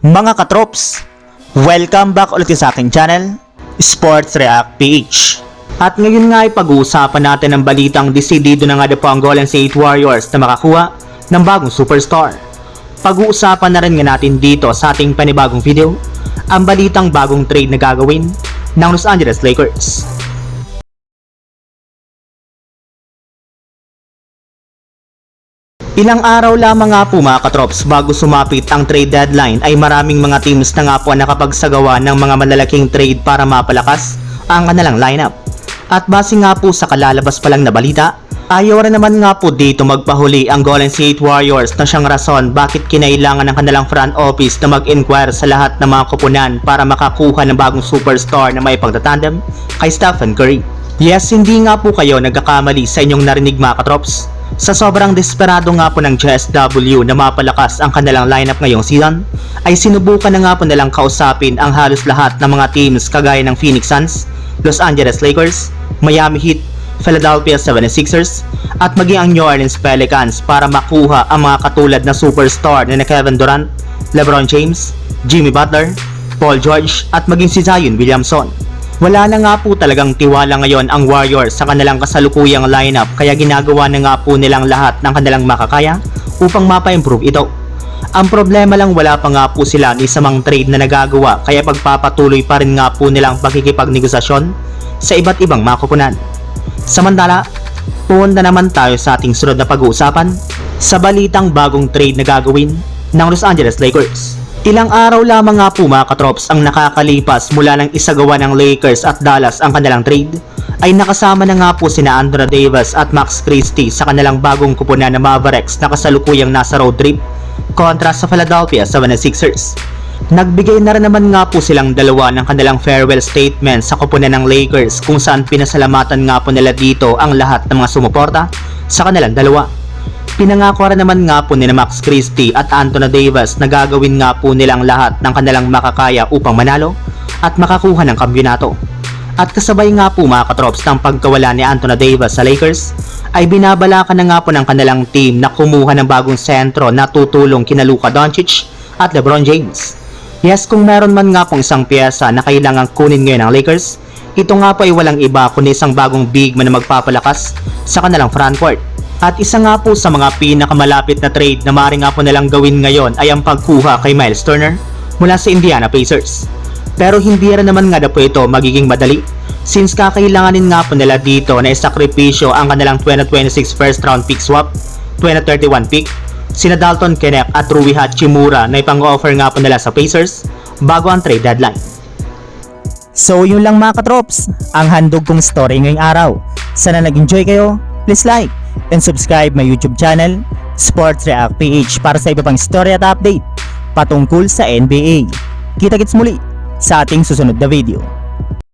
Mga katrops, welcome back ulit sa aking channel, Sports React PH. At ngayon nga ay pag-uusapan natin ang balitang desidido na nga po ang Golden State Warriors na makakuha ng bagong superstar. Pag-uusapan na rin nga natin dito sa ating panibagong video, ang balitang bagong trade na gagawin ng Los Angeles Lakers. Ilang araw lamang nga po mga katrops bago sumapit ang trade deadline ay maraming mga teams na nga po nakapagsagawa ng mga malalaking trade para mapalakas ang kanilang lineup. At base nga po sa kalalabas pa lang na balita, ayaw rin naman nga po dito magpahuli ang Golden State Warriors na siyang rason bakit kinailangan ng kanilang front office na mag-inquire sa lahat ng mga kupunan para makakuha ng bagong superstar na may pagtatandem kay Stephen Curry. Yes, hindi nga po kayo nagkakamali sa inyong narinig mga katrops. Sa sobrang desperado nga po ng GSW na mapalakas ang kanilang lineup ngayong season, ay sinubukan na nga po nilang kausapin ang halos lahat ng mga teams kagaya ng Phoenix Suns, Los Angeles Lakers, Miami Heat, Philadelphia 76ers, at maging ang New Orleans Pelicans para makuha ang mga katulad na superstar na Kevin Durant, LeBron James, Jimmy Butler, Paul George, at maging si Zion Williamson. Wala na nga po talagang tiwala ngayon ang Warriors sa kanilang kasalukuyang lineup kaya ginagawa na nga po nilang lahat ng kanilang makakaya upang mapa-improve ito. Ang problema lang wala pa nga po sila ni samang trade na nagagawa kaya pagpapatuloy pa rin nga po nilang pakikipagnegosasyon sa iba't ibang makukunan. Samantala, punta naman tayo sa ating sunod na pag-uusapan sa balitang bagong trade na gagawin ng Los Angeles Lakers. Ilang araw lamang nga po mga katrops ang nakakalipas mula ng isagawa ng Lakers at Dallas ang kanilang trade, ay nakasama na nga po sina Anthony Davis at Max Christie sa kanilang bagong kupunan na Mavericks na kasalukuyang nasa road trip kontra sa Philadelphia 76ers. Nagbigay na rin naman nga po silang dalawa ng kanilang farewell statement sa kupunan ng Lakers kung saan pinasalamatan nga po nila dito ang lahat ng mga sumuporta sa kanilang dalawa. Pinangako rin naman nga po ni Max Christie at Anthony Davis na gagawin nga po nilang lahat ng kanilang makakaya upang manalo at makakuha ng kampiyonato. At kasabay nga po mga katrops ng pagkawala ni Anthony Davis sa Lakers, ay binabalakan na nga po ng kanilang team na kumuha ng bagong sentro na tutulong kina Luka Doncic at LeBron James. Yes, kung meron man nga pong isang piyesa na kailangang kunin ngayon ng Lakers, ito nga po ay walang iba kundi isang bagong big man na magpapalakas sa kanilang frontcourt. At isa nga po sa mga pinakamalapit na trade na maaari nga po nilang gawin ngayon ay ang pagkuha kay Miles Turner mula sa Indiana Pacers. Pero hindi rin naman nga po ito magiging madali since kakailanganin nga po nila dito na isakripisyo ang kanilang 2026 first round pick swap, 2031 pick, sina Dalton Knecht at Rui Hachimura na ipang-offer nga po nila sa Pacers bago ang trade deadline. So yun lang mga katrops, ang handog kong story ngayong araw. Sana nag-enjoy kayo, please like and subscribe my YouTube channel, Sports React PH, para sa iba pang story at update patungkol sa NBA. Kita-kits muli sa ating susunod na video.